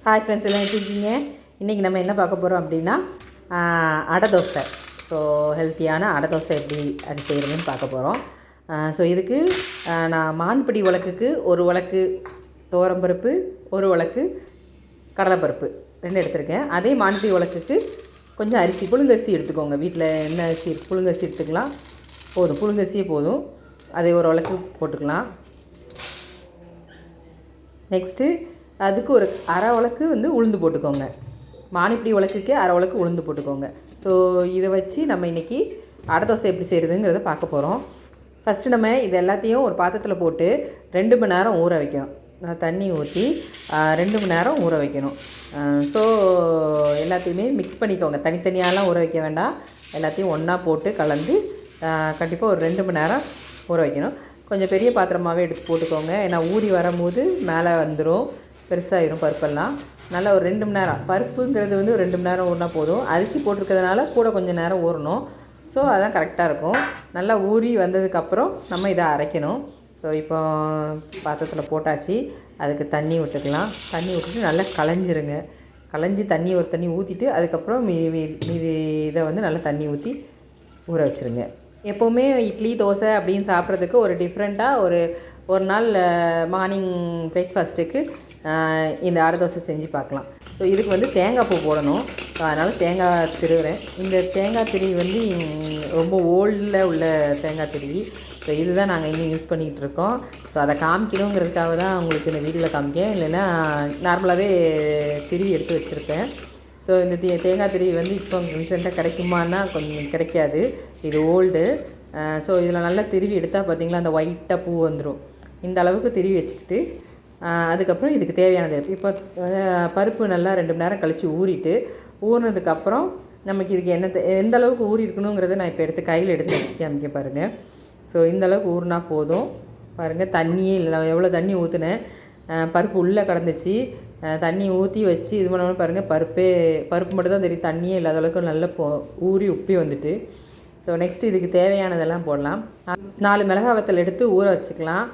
Hi friends, எல்லாம் எப்படி இருக்கீங்க? இன்றைக்கி நம்ம என்ன பார்க்க போகிறோம் அப்படின்னா அடை தோசை. ஸோ ஹெல்த்தியான அடை தோசை எப்படி அது செய்கிறதுன்னு பார்க்க போகிறோம். ஸோ இதுக்கு நான் மான்படி உலக்குக்கு ஒரு உலக்கு துவரம்பருப்பு, ஒரு உலக்கு கடலைப்பருப்பு 2 எடுத்துருக்கேன். அதே மான்படி உலக்குக்கு கொஞ்சம் அரிசி, புழுங்கரிசி எடுத்துக்கோங்க. வீட்டில் என்ன அரிசி புழுங்கரிசி எடுத்துக்கலாம், போதும், புழுங்கரிசியே போதும். அதை ஒரு உலக்கு போட்டுக்கலாம். நெக்ஸ்ட்டு அதுக்கு ஒரு அரை உலக்கு உளுந்து போட்டுக்கோங்க. மானிப்படி உலக்குக்கே அரை உலக்கு உளுந்து போட்டுக்கோங்க. ஸோ இதை வச்சு நம்ம இன்றைக்கி அடை தோசை எப்படி செய்கிறதுங்கிறத பார்க்க போகிறோம். ஃபஸ்ட்டு நம்ம இது எல்லாத்தையும் ஒரு பாத்திரத்தில் போட்டு 2 மணி நேரம் ஊற வைக்கணும். தண்ணி ஊற்றி 2 மணி நேரம் ஊற வைக்கணும். ஸோ எல்லாத்தையுமே மிக்ஸ் பண்ணிக்கோங்க. தனித்தனியாலாம் ஊற வைக்க வேண்டாம், எல்லாத்தையும் ஒன்றா போட்டு கலந்து கண்டிப்பாக ஒரு 2 மணி நேரம் ஊற வைக்கணும். கொஞ்சம் பெரிய பாத்திரமாகவே எடுத்து போட்டுக்கோங்க, ஏன்னா ஊறி வரும்போது மேலே வந்துடும், பெருசாகிடும் பருப்பெல்லாம். நல்லா ஒரு 2 மணி நேரம், பருப்புங்கிறது ஒரு 2 மணி நேரம் ஊறினா போதும். அரிசி போட்டிருக்கிறதுனால கூட கொஞ்சம் நேரம் ஊறணும். ஸோ அதான் கரெக்டாக இருக்கும். நல்லா ஊறி வந்ததுக்கப்புறம் நம்ம இதை அரைக்கணும். ஸோ இப்போ பாத்திரத்தில் போட்டாச்சு. அதுக்கு தண்ணி விட்டுக்கலாம். தண்ணி விட்டுட்டு நல்லா களைஞ்சிருங்க. களைஞ்சி ஒரு தண்ணி ஊற்றிட்டு அதுக்கப்புறம் மீதி இதை நல்லா தண்ணி ஊற்றி ஊற வச்சுருங்க. எப்போவுமே இட்லி தோசை அப்படின்னு சாப்பிட்றதுக்கு ஒரு டிஃப்ரெண்ட்டாக ஒரு நாள் மார்னிங் பிரேக்ஃபாஸ்ட்டுக்கு இந்த அடை தோசை செஞ்சு பார்க்கலாம். ஸோ இதுக்கு தேங்காய் பூ போடணும். ஸோ அதனால் தேங்காய் திருவுறேன். இந்த தேங்காய் திருவி ரொம்ப ஓல்டில் உள்ள தேங்காய் திருவி. ஸோ இதுதான் நாங்கள் இன்னும் யூஸ் பண்ணிகிட்டு இருக்கோம். ஸோ அதை காமிக்கணுங்கிறதுக்காக தான் உங்களுக்கு இந்த வீடியோவில் காமிக்கேன். இல்லைன்னா நார்மலாகவே திருவி எடுத்து வச்சுருப்பேன். ஸோ இந்த தேங்காய் திருவி இப்போ ரீசெண்டாக கிடைக்குமான்னா கொஞ்சம் கிடைக்காது, இது ஓல்டு. ஸோ இதில் நல்லா திருவி எடுத்தால் பார்த்திங்களா அந்த ஒயிட்டாக பூ வந்துடும். இந்த அளவுக்கு திருவி வச்சுக்கிட்டு அதுக்கப்புறம் இதுக்கு தேவையானது இப்போ பருப்பு நல்லா 2 மணி நேரம் கழித்து ஊறினதுக்கப்புறம் நமக்கு இதுக்கு எந்த அளவுக்கு ஊறி இருக்கணுங்கிறத நான் இப்போ எடுத்து கையில் எடுத்து வச்சு காமிக்க பாருங்கள். ஸோ இந்த அளவுக்கு ஊறினா போதும். பாருங்கள், தண்ணியே இல்லை, எவ்வளோ தண்ணி ஊற்றுனேன், பருப்பு உள்ளே கடந்துச்சு. தண்ணி ஊற்றி வச்சு இது பண்ணணும் பாருங்கள். பருப்பு மட்டும் தான் தெரியும், தண்ணியே இல்லாத அளவுக்கு நல்லா ஊறி உப்பி வந்துட்டு. ஸோ நெக்ஸ்ட்டு இதுக்கு தேவையானதெல்லாம் போடலாம். 4 மிளகாய் வத்தல் எடுத்து ஊற வச்சுக்கலாம்.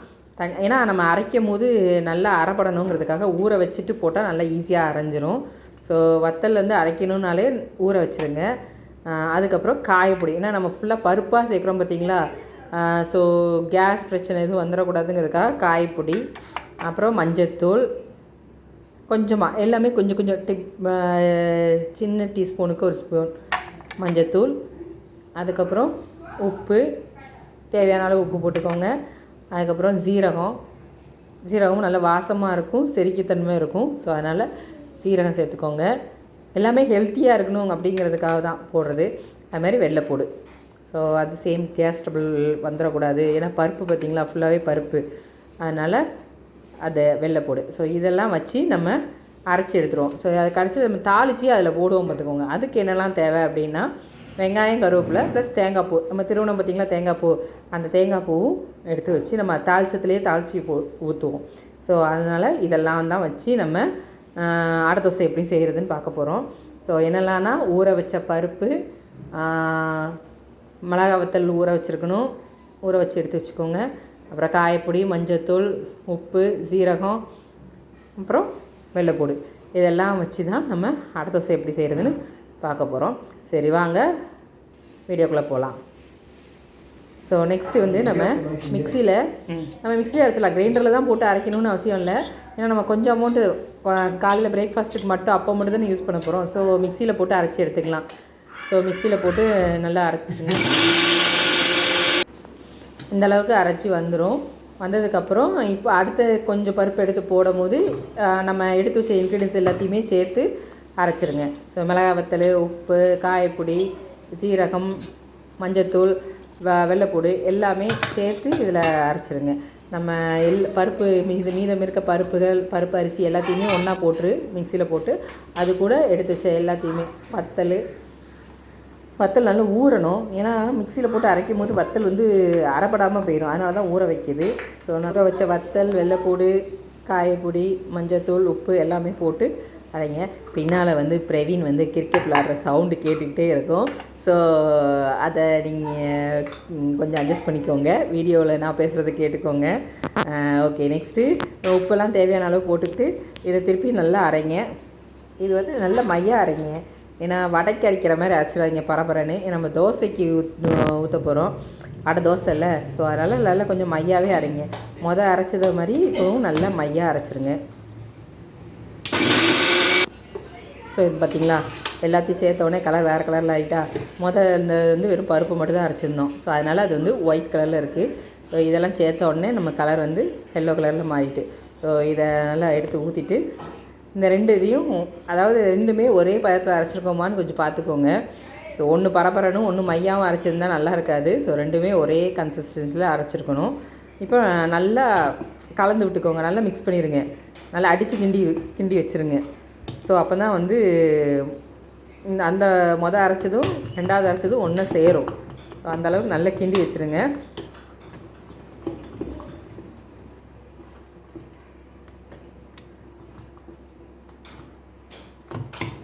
ஏன்னா நம்ம அரைக்கும் போது நல்லா அரைப்படணுங்கிறதுக்காக ஊற வச்சுட்டு போட்டால் நல்லா ஈஸியாக அரைஞ்சிரும். ஸோ வத்தல் அரைக்கணுன்னாலே ஊற வச்சுருங்க. அதுக்கப்புறம் காயப்பொடி, ஏன்னா நம்ம ஃபுல்லாக பருப்பாக சேர்க்குறோம் பார்த்திங்களா. ஸோ கேஸ் பிரச்சனை எதுவும் வந்துடக்கூடாதுங்கிறதுக்காக காயப்பொடி, அப்புறம் மஞ்சத்தூள் கொஞ்சமாக, எல்லாமே கொஞ்சம் சின்ன டீஸ்பூனுக்கு 1 ஸ்பூன் மஞ்சத்தூள், அதுக்கப்புறம் உப்பு, தேவையான அளவு உப்பு போட்டுக்கோங்க. அதுக்கப்புறம் ஜீரகமும் நல்லா வாசமாக இருக்கும், செரிக்கத்தன்மை இருக்கும். ஸோ அதனால் சீரகம் சேர்த்துக்கோங்க. எல்லாமே ஹெல்த்தியாக இருக்கணும் அப்படிங்கிறதுக்காக தான் போடுறது. அதுமாதிரி வெள்ளைப்பூடு. ஸோ அது சேம் கேஸ் ட்ரபிள் வந்துடக்கூடாது, ஏன்னா பருப்பு பார்த்திங்களா ஃபுல்லாகவே பருப்பு, அதனால் அதை வெள்ளைப்பூடு. ஸோ இதெல்லாம் வச்சு நம்ம அரைச்சி எடுத்துருவோம். ஸோ அது கடைசி நம்ம தாளித்து அதில் போடுவோம் பார்த்துக்கோங்க. அதுக்கு என்னெல்லாம் தேவை அப்படின்னா வெங்காயம், கருவேப்பிலை ப்ளஸ் தேங்காய் பூ. நம்ம திருவண்ணம் பார்த்திங்களா தேங்காய் பூ, அந்த தேங்காய் பூவும் எடுத்து வச்சு நம்ம தாளிச்சத்துலேயே தாளித்து ஊற்றுவோம். ஸோ அதனால் இதெல்லாம் தான் வச்சு நம்ம அடை தோசை எப்படி செய்கிறதுன்னு பார்க்க போகிறோம். ஸோ என்னெல்லாம்னா ஊற வச்ச பருப்பு, மிளகாய் வத்தல் ஊற வச்சுருக்கணும், ஊற வச்சு எடுத்து வச்சுக்கோங்க. அப்புறம் காயப்பொடி, மஞ்சத்தூள், உப்பு, ஜீரகம், அப்புறம் வெள்ளைப்பூடு, இதெல்லாம் வச்சு தான் நம்ம அடை தோசை எப்படி செய்கிறதுன்னு பார்க்க போகிறோம். சரி வாங்க வீடியோக்குள்ளே போகலாம். ஸோ நெக்ஸ்ட்டு நம்ம மிக்சியில் அரைச்சிடலாம். கிரைண்டரில் தான் போட்டு அரைக்கணும்னு அவசியம் இல்லை, ஏன்னா நம்ம கொஞ்சம் அமௌண்ட்டு காலையில் பிரேக்ஃபாஸ்ட்டுக்கு மட்டும் அப்போ மட்டும் தான் யூஸ் பண்ண போகிறோம். ஸோ மிக்சியில் போட்டு அரைச்சி எடுத்துக்கலாம். ஸோ மிக்சியில் போட்டு நல்லா அரைச்சிடுங்க. இந்த அளவுக்கு அரைச்சி வந்ததுக்கப்புறம் இப்போ அடுத்த கொஞ்சம் பருப்பு எடுத்து போடும் போது நம்ம எடுத்து வச்ச இன்க்ரீடியன்ஸ் எல்லாத்தையுமே சேர்த்து அரைச்சிருங்க. ஸோ மிளகாய் வத்தல், உப்பு, காயப்பொடி, ஜீரகம், மஞ்சத்தூள், வெள்ளைப்பூடு எல்லாமே சேர்த்து இதில் அரைச்சிருங்க. நம்ம பருப்பு மீதம் இருக்க பருப்பு அரிசி எல்லாத்தையுமே ஒன்றா போட்டு மிக்சியில் போட்டு அது கூட எடுத்து வச்ச எல்லாத்தையுமே வத்தல் நல்லா ஊறணும். ஏன்னா மிக்சியில் போட்டு அரைக்கும் போது வத்தல் அரைப்படாமல் போயிடும், அதனால தான் ஊற வைக்கிது. ஸோ ஊற வச்ச வத்தல், வெள்ளைப்பூடு, காயப்பொடி, மஞ்சத்தூள், உப்பு எல்லாமே போட்டு அரைங்க. பின்னால் பிரவீன் கிரிக்கெட் விளாட்ற சவுண்டு கேட்டுக்கிட்டே இருக்கும். ஸோ அதை நீங்கள் கொஞ்சம் அட்ஜஸ்ட் பண்ணிக்கோங்க, வீடியோவில் நான் பேசுகிறத கேட்டுக்கோங்க. ஓகே, நெக்ஸ்ட்டு உப்பெல்லாம் தேவையான அளவு போட்டுக்கிட்டு இதை திருப்பி நல்லா அரைங்க. இது வந்து நல்ல மையாக அரைங்க. ஏன்னா வடைக்கு அரைக்கிற மாதிரி அரைச்சிடாதீங்க பரபரன்னு. நம்ம தோசைக்கு ஊற்ற போகிறோம். அடை தோசை இல்லை, ஸோ அதனால் நல்லா கொஞ்சம் மையாகவே அரைங்க. அரைச்சது மாதிரி இப்போவும் நல்லா மையாக அரைச்சிருங்க. ஸோ இது பார்த்திங்களா, எல்லாத்தையும் சேர்த்தோடனே கலர் வேறு கலரில் ஆகிட்டா. இந்த வந்து வெறும் பருப்பு மட்டும் தான் அரைச்சிருந்தோம். ஸோ அதனால் அது வந்து ஒயிட் கலரில் இருக்குது. ஸோ இதெல்லாம் சேர்த்த உடனே நம்ம கலர் வந்து எல்லோ கலரில் மாறிட்டு, ஸோ இதை நல்லா எடுத்து ஊற்றிட்டு இந்த இதையும், அதாவது ரெண்டுமே ஒரே பதத்தில் அரைச்சிருக்கோமான்னு கொஞ்சம் பார்த்துக்கோங்க. ஸோ ஒன்று பரபரனும் ஒன்று மையாவும் அரைச்சிருந்தா நல்லா இருக்காது. ஸோ ரெண்டுமே ஒரே கன்சிஸ்டன்சியில் அரைச்சிருக்கணும். இப்போ நல்லா கலந்து விட்டுக்கோங்க, நல்லா மிக்ஸ் பண்ணிடுங்க, நல்லா அடித்து கிண்டி வச்சுருங்க. ஸோ அப்போ தான் வந்து அந்த அரைச்சதும் ரெண்டாவது அரைச்சதும் ஒன்றா சேரும். ஸோ அந்தளவுக்கு நல்லா கிண்டி வச்சுருங்க.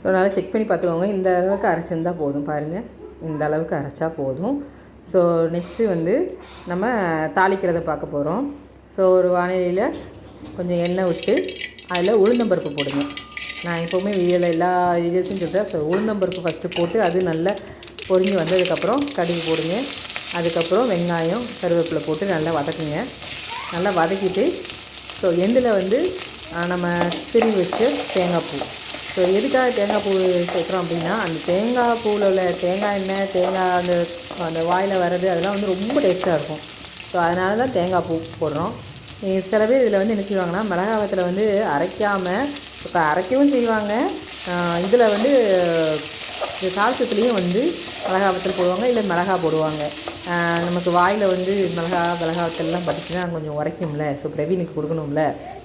ஸோ நல்லா செக் பண்ணி பார்த்துக்கோங்க. இந்த அளவுக்கு அரைச்சிருந்தால் போதும். பாருங்கள், இந்த அளவுக்கு அரைச்சா போதும். ஸோ நெக்ஸ்ட்டு வந்து நம்ம தாளிக்கிறத பார்க்க போகிறோம். ஸோ ஒரு வானிலையில் கொஞ்சம் எண்ணெய் விட்டு அதில் உளுந்தம்பருப்பு போடுங்க. நான் எப்போவுமே எல்லா வீடியோஸும் சொல்கிறேன். ஸோ உளுந்தம்பருப்பு ஃபஸ்ட்டு போட்டு அது நல்லா பொரிஞ்சு வந்ததுக்கப்புறம் கடுகு போடுங்க. அதுக்கப்புறம் வெங்காயம் கருவேப்பிலை போட்டு நல்லா வதக்குங்க. நல்லா வதக்கிட்டு ஸோ எண்டில் வந்து நம்ம திரும்பி வச்சு தேங்காய் பூ. ஸோ எதுக்காக தேங்காய் பூ சேர்க்குறோம் அப்படின்னா, அந்த தேங்காய் பூவில் உள்ள தேங்காய் எண்ணெய், தேங்காய் அந்த வாயில் வர்றது அதெல்லாம் வந்து ரொம்ப டேஸ்ட்டாக இருக்கும். ஸோ அதனால தான் தேங்காய் பூ போடுறோம். சில பேர் இதில் வந்து என்ன செய்வாங்கன்னா, மிளகாவத்தில் வந்து அரைக்காமல் இப்போ அரைக்கவும் செய்வாங்க. இதில் வந்து சாதத்துலேயும் வந்து மிளகாவத்தல் போடுவாங்க, இல்லை மிளகா போடுவாங்க. நமக்கு வாயில் வந்து மிளகாவத்தல்லாம் பட்டுச்சுன்னா கொஞ்சம் உரைக்கும்ல. ஸோ பிரவீனுக்கு கொடுக்கணும்ல.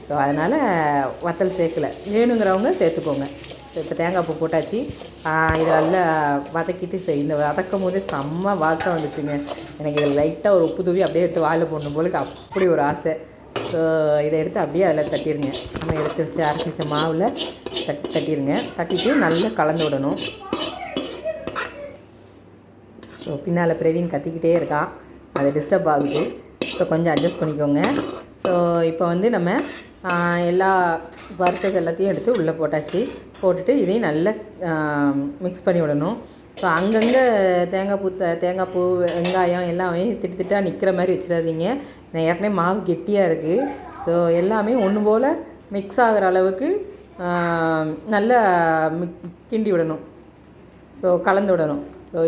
ஸோ அதனால் வத்தல் சேர்க்கலை, வேணுங்கிறவங்க சேர்த்துக்கோங்க. ஸோ இப்போ தேங்காய் பூ போட்டாச்சு. இதை நல்லா வதக்கிட்டு இந்த வதக்கும் போதே செம்ம வாசம் வந்துச்சுங்க. எனக்கு இதில் லைட்டாக ஒரு உப்பு தூவி அப்படியே எடுத்து வாயில் போடணும் போலுக்கு அப்படி ஒரு ஆசை. ஸோ இதை எடுத்து அப்படியே அதில் தட்டிடுங்க. நம்ம எடுத்து வச்சு அரைச்சி வச்ச மாவில் தட்டிடுங்க. தட்டிட்டு நல்லா கலந்து விடணும். ஸோ பின்னால் பிரவீன் கத்திக்கிட்டே இருக்கான், அது டிஸ்டர்ப் ஆகுது. ஸோ கொஞ்சம் அட்ஜஸ்ட் பண்ணிக்கோங்க. ஸோ இப்போ வந்து நம்ம எல்லா வறுத்தது எல்லாத்தையும் எடுத்து உள்ளே போட்டுட்டு இதையும் நல்லா மிக்ஸ் பண்ணி விடணும். ஸோ அங்கங்கே தேங்காய் பூ வெங்காயம் எல்லாமே திட்டாக நிற்கிற மாதிரி வச்சிடாதீங்க. நான் ஏற்கனவே மாவு கெட்டியாக இருக்குது. ஸோ எல்லாமே ஒன்று போல் மிக்ஸ் ஆகிற அளவுக்கு நல்லா கிண்டி விடணும். ஸோ கலந்து விடணும். ஸோ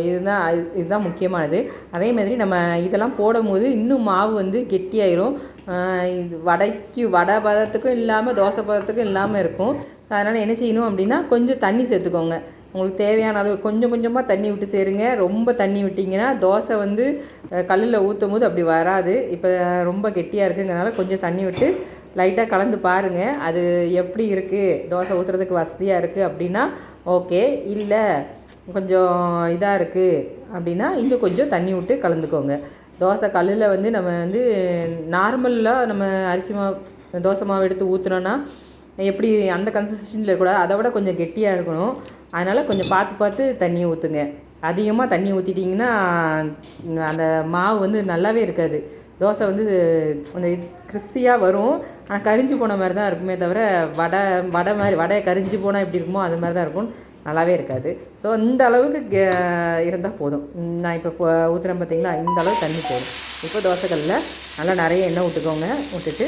இதுதான் முக்கியமானது. அதே மாதிரி நம்ம இதெல்லாம் போடும்போது இன்னும் மாவு வந்து கெட்டியாயிரும். இது வடை பதத்துக்கும் இல்லாமல் தோசை பதத்துக்கும் இல்லாமல் இருக்கும். அதனால் என்ன செய்யணும் அப்படின்னா, கொஞ்சம் தண்ணி சேர்த்துக்கோங்க. உங்களுக்கு தேவையான அளவு கொஞ்சம் கொஞ்சமாக தண்ணி விட்டு சேருங்க. ரொம்ப தண்ணி விட்டிங்கன்னா தோசை வந்து கல்லில் ஊற்றும் போது அப்படி வராது. இப்போ ரொம்ப கெட்டியாக இருக்குங்கிறனால கொஞ்சம் தண்ணி விட்டு லைட்டாக கலந்து பாருங்கள். அது எப்படி இருக்குது, தோசை ஊற்றுறதுக்கு வசதியாக இருக்குது அப்படின்னா ஓகே. இல்லை கொஞ்சம் இதாக இருக்குது அப்படின்னா இன்னும் கொஞ்சம் தண்ணி விட்டு கலந்துக்கோங்க. தோசை கல்லில் வந்து நம்ம வந்து நார்மலாக நம்ம அரிசி மாவு தோசை மாவு எடுத்து ஊற்றுனோன்னா எப்படி அந்த கன்சிஸ்டன்சியில் இருக்கக்கூடாது, அதை விட கொஞ்சம் கெட்டியாக இருக்கணும். அதனால் கொஞ்சம் பார்த்து தண்ணியை ஊற்றுங்க. அதிகமாக தண்ணி ஊற்றிட்டிங்கன்னா அந்த மாவு வந்து நல்லாவே இருக்காது. தோசை வந்து அந்த கிறிஸ்பியாக வரும், ஆனால் கரிஞ்சு போன மாதிரி தான் இருக்குமே தவிர வடை கரிஞ்சு போனால் எப்படி இருக்குமோ அது மாதிரி தான் இருக்கும், நல்லாவே இருக்காது. ஸோ இந்த அளவுக்கு இருந்தால் போதும். நான் இப்போ ஊற்றுறேன் பார்த்தீங்களா, இந்த அளவு தண்ணி போதும். இப்போ தோசைக்கல்லில் நல்லா நிறைய எண்ணெய் விட்டுட்டு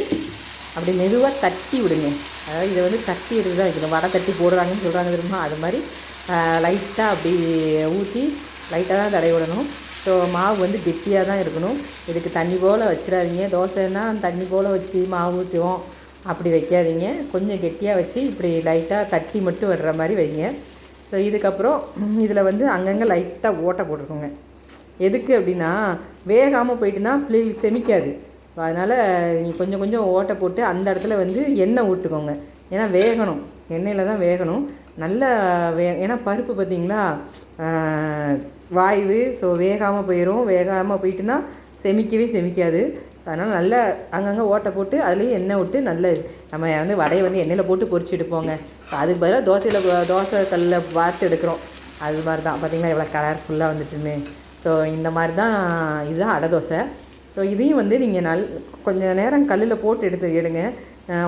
அப்படி மெதுவாக தட்டி விடுங்க. அதாவது இதை வந்து தட்டி எடுத்து தான் வைக்கணும். வடை தட்டி போடுறாங்கன்னு சொல்கிறாங்க தெரியுமா, அது மாதிரி லைட்டாக அப்படி ஊற்றி லைட்டாக தான் தடவி விடணும். ஸோ மாவு வந்து கெட்டியாக தான் இருக்கணும். இதுக்கு தண்ணி போல் வச்சிடாதீங்க. தோசைன்னா தண்ணி போல் வச்சு மாவு ஊற்றுவோம், அப்படி வைக்காதீங்க. கொஞ்சம் கெட்டியாக வச்சு இப்படி லைட்டாக தட்டி மட்டும் வர்ற மாதிரி வைங்க. ஸோ இதுக்கப்புறம் இதில் வந்து அங்கங்கே லைட்டாக ஓட்டை போட்டிருக்கோங்க. எதுக்கு அப்படின்னா, வேகாமல் போயிட்டுனா பிள்ளைகளுக்கு செமிக்காது. ஸோ அதனால் நீங்கள் கொஞ்சம் ஓட்டை போட்டு அந்த இடத்துல வந்து எண்ணெய் ஊட்டுக்கோங்க. ஏன்னா வேகணும், எண்ணெயில் தான் வேகணும். நல்லா ஏன்னா பருப்பு பார்த்திங்களா வாய்வு. ஸோ வேகாமல் போயிட்டுனா செமிக்காது. அதனால் நல்லா அங்கங்கே ஓட்டை போட்டு அதுலேயும் எண்ணெய் விட்டு நல்ல நம்ம வந்து வடையை வந்து எண்ணெயில் போட்டு பொரிச்சு எடுப்போங்க. அதுக்கு பதிலாக தோசை கல்லில் வார்த்து எடுக்கிறோம். அது மாதிரி தான் பார்த்திங்களா எவ்வளோ கலர்ஃபுல்லாக வந்துட்டுன்னு. ஸோ இந்த மாதிரி தான் இதுதான் அடை தோசை. ஸோ ஸோ இதையும் வந்து நீங்கள் கொஞ்சம் நேரம் கல்லில் போட்டு எடுங்க.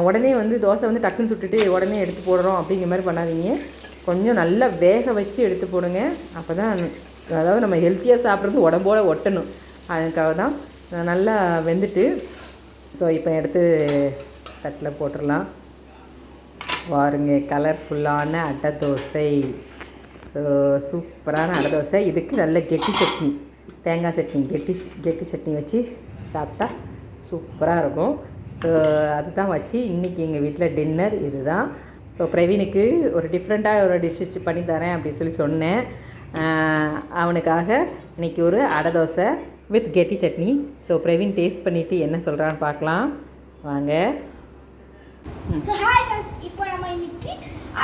உடனே வந்து தோசை வந்து டக்குன்னு சுட்டுட்டு உடனே எடுத்து போடுறோம் அப்படிங்கிற மாதிரி பண்ணாதீங்க. கொஞ்சம் நல்லா வேக வச்சு எடுத்து போடுங்க. அப்போ தான் அதாவது நம்ம ஹெல்த்தியாக சாப்பிட்றது உடம்போடு ஒட்டணும். அதுக்காக தான் நல்லா வெந்துட்டு. ஸோ இப்போ எடுத்து தட்டில் போட்டுடலாம். பாருங்க, கலர்ஃபுல்லான அடை தோசை. ஸோ சூப்பரான அடை தோசை. இதுக்கு நல்ல கெட்டி சட்னி, தேங்காய் சட்னி, கெட்டி சட்னி வச்சு சாப்பிட்டா சூப்பராக இருக்கும். ஸோ அதுதான் வச்சு இன்றைக்கி எங்கள் வீட்டில் டின்னர் இது தான். ஸோ பிரவீனுக்கு ஒரு டிஃப்ரெண்ட்டாக ஒரு டிஷ் பண்ணி தரேன் அப்படின்னு சொல்லி சொன்னேன். அவனுக்காக இன்றைக்கி ஒரு அடை தோசை வித் கெட்டி சட்னி. ஸோ பிரவீன் டேஸ்ட் பண்ணிவிட்டு என்ன சொல்கிறான்னு பார்க்கலாம் வாங்க. ஸோ ஹாய் ஃப்ரெண்ட்ஸ், இப்போ நம்ம இன்னைக்கு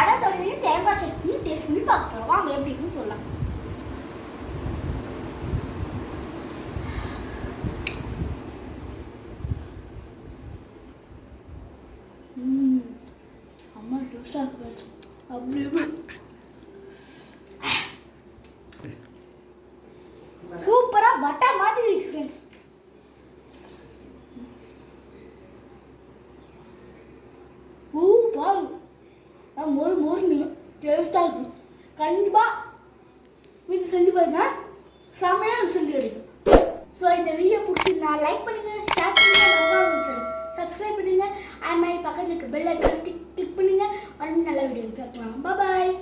அடை தோசையும் தேங்காய் சட்னியும் டேஸ்ட் பண்ணி பார்க்க போகிறோம். வாங்க எப்படின்னு சொல்லலாம். அம்மா டேஸ்டாக இருக்கு, அப்படி சூப்பராக வட்டை மாதிரி இருக்கு ஃப்ரெண்ட்ஸ். மோர்னு டேஸ்டாக இருக்கும். கண்டிப்பாக வீட்டில் செஞ்சு பாருங்க, செம்மையாக ரிசல்ட் கிடைக்கும். ஸோ இந்த வீடியோ பிடிச்சிருந்தா லைக் பண்ணுங்கள், ஷேர் பண்ணுங்கள், சப்ஸ்கிரைப் பண்ணுங்கள். அது மாதிரி பக்கத்தில் இருக்க பெல் ஐக்கான் கிளிக் பண்ணுங்கள். நல்ல வீடியோ பார்க்கலாம். பாய்.